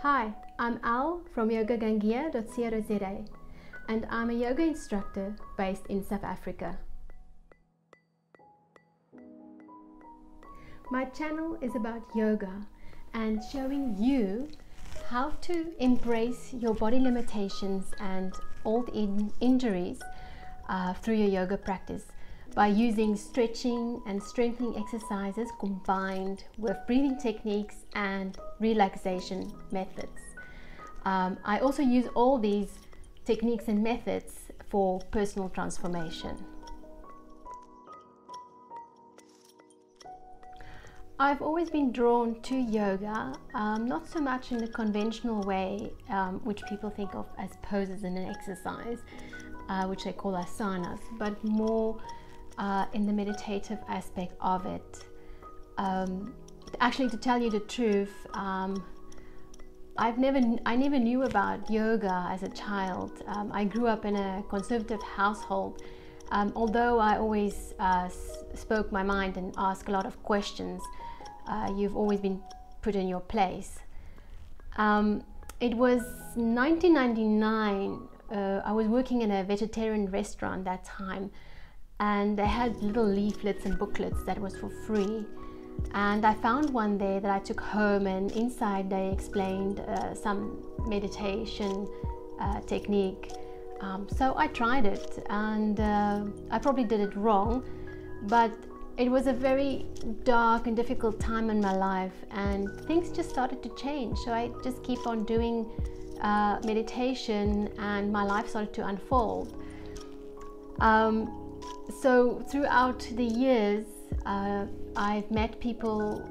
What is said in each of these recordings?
Hi, I'm Al from yogagangia.co.za and I'm a yoga instructor based in South Africa. My channel is about yoga and showing you how to embrace your body limitations and old injuries through your yoga practice by using stretching and strengthening exercises combined with breathing techniques and relaxation methods. I also use all these techniques and methods for personal transformation. I've always been drawn to yoga, not so much in the conventional way, which people think of as poses in an exercise, which they call asanas, but more in the meditative aspect of it. Actually, to tell you the truth, I never knew about yoga as a child. I grew up in a conservative household, although I always spoke my mind and asked a lot of questions. You've always been put in your place. It was 1999. I was working in a vegetarian restaurant that time, and they had little leaflets and booklets that was for free, and I found one there that I took home, and inside they explained some meditation technique. So I tried it, and I probably did it wrong, but it was a very dark and difficult time in my life, and things just started to change. So I just keep on doing meditation, and my life started to unfold. So throughout the years, I've met people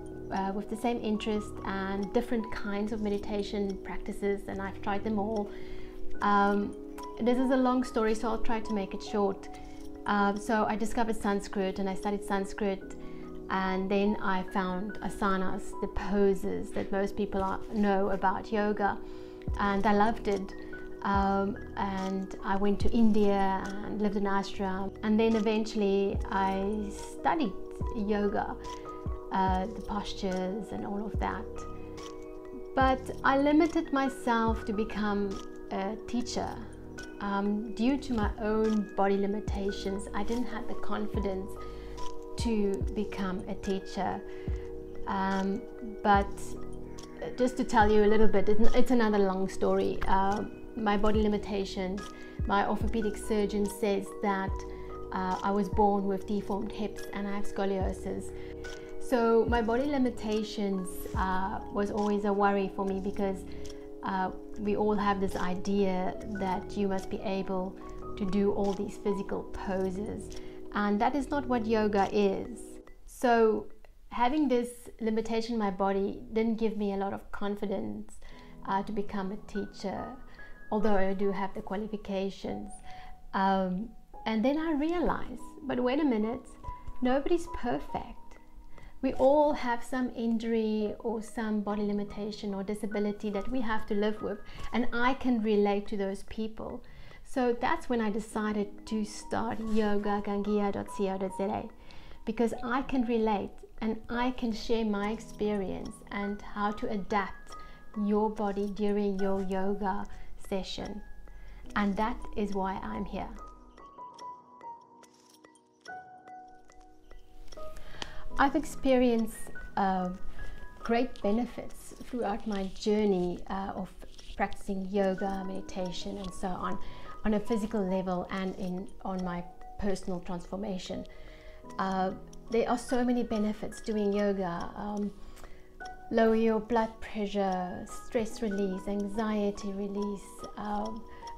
with the same interest and different kinds of meditation practices, and I've tried them all. This is a long story, so I'll try to make it short. So I discovered Sanskrit, and I studied Sanskrit, and then I found asanas, the poses that most people know about yoga, and I loved it. And I went to India and lived in ashram, and then eventually I studied yoga, the postures and all of that. But I limited myself to become a teacher. Due to my own body limitations, I didn't have the confidence to become a teacher. But just to tell you a little bit, it's another long story. My body limitations, my orthopedic surgeon says that I was born with deformed hips and I have scoliosis. So my body limitations was always a worry for me, because we all have this idea that you must be able to do all these physical poses, and that is not what yoga is. So having this limitation in my body didn't give me a lot of confidence to become a teacher, although I do have the qualifications. And then I realized, but wait a minute, nobody's perfect. We all have some injury or some body limitation or disability that we have to live with, and I can relate to those people. So that's when I decided to start yogagangia.co.za, because I can relate and I can share my experience and how to adapt your body during your yoga session, and that is why I'm here. I've experienced great benefits throughout my journey of practicing yoga, meditation and so on a physical level and on my personal transformation. There are so many benefits doing yoga. Lower your blood pressure, stress release, anxiety release,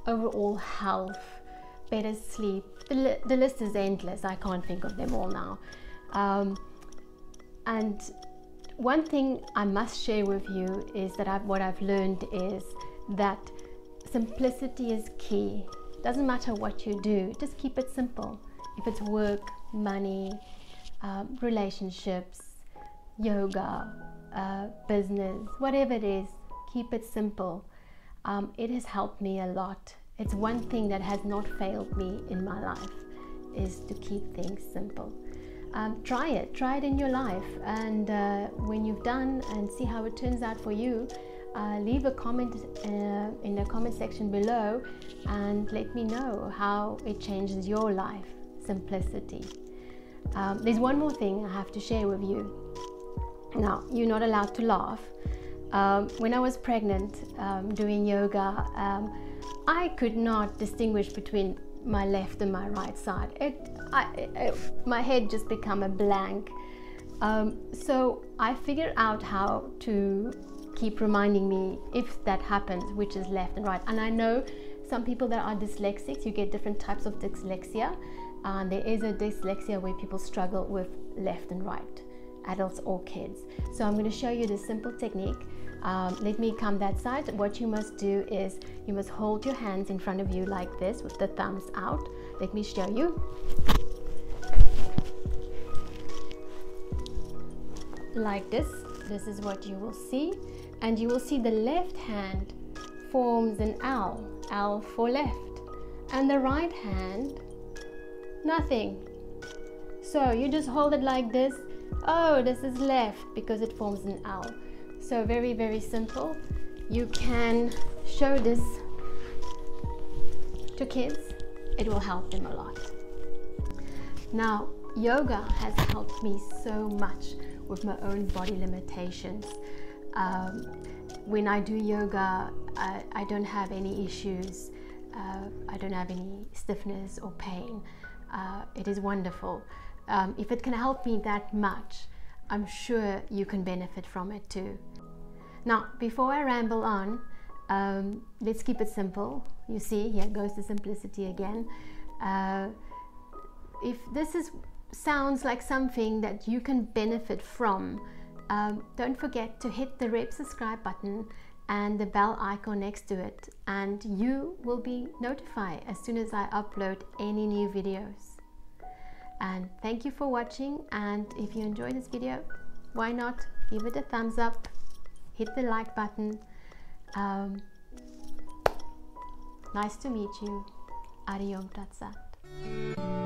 overall health, better sleep. The list is endless. I can't think of them all now. And one thing I must share with you is that what I've learned is that simplicity is key. Doesn't matter what you do, just keep it simple. If it's work, money, relationships, yoga, business, whatever it is, keep it simple. It has helped me a lot. It's one thing that has not failed me in my life, is to keep things simple. Try it in your life, and when you've done and see how it turns out for you, leave a comment in the comment section below and let me know how it changes your life. Simplicity. There's one more thing I have to share with you. Now, you're not allowed to laugh. When I was pregnant, doing yoga, I could not distinguish between my left and my right side. My head just became a blank. So I figured out how to keep reminding me if that happens, which is left and right. And I know some people that are dyslexics, you get different types of dyslexia. There is a dyslexia where people struggle with left and right, adults or kids. So I'm going to show you this simple technique. Let me come that side. What you must do is you must hold your hands in front of you like this with the thumbs out. Let me show you. Like this. This is what you will see. And you will see the left hand forms an L, L for left. And the right hand, nothing. So you just hold it like this. Oh, this is left because it forms an L. So very, very simple. You can show this to kids. It will help them a lot. Now, yoga has helped me so much with my own body limitations. When I do yoga, I don't have any issues. I don't have any stiffness or pain. It is wonderful. If it can help me that much, I'm sure you can benefit from it too. Now, before I ramble on, let's keep it simple. You see, here goes the simplicity again. If this sounds like something that you can benefit from, don't forget to hit the red subscribe button and the bell icon next to it, and you will be notified as soon as I upload any new videos. And thank you for watching, and if you enjoyed this video, why not give it a thumbs up, hit the like button. Nice to meet you. Ariom Tatsat.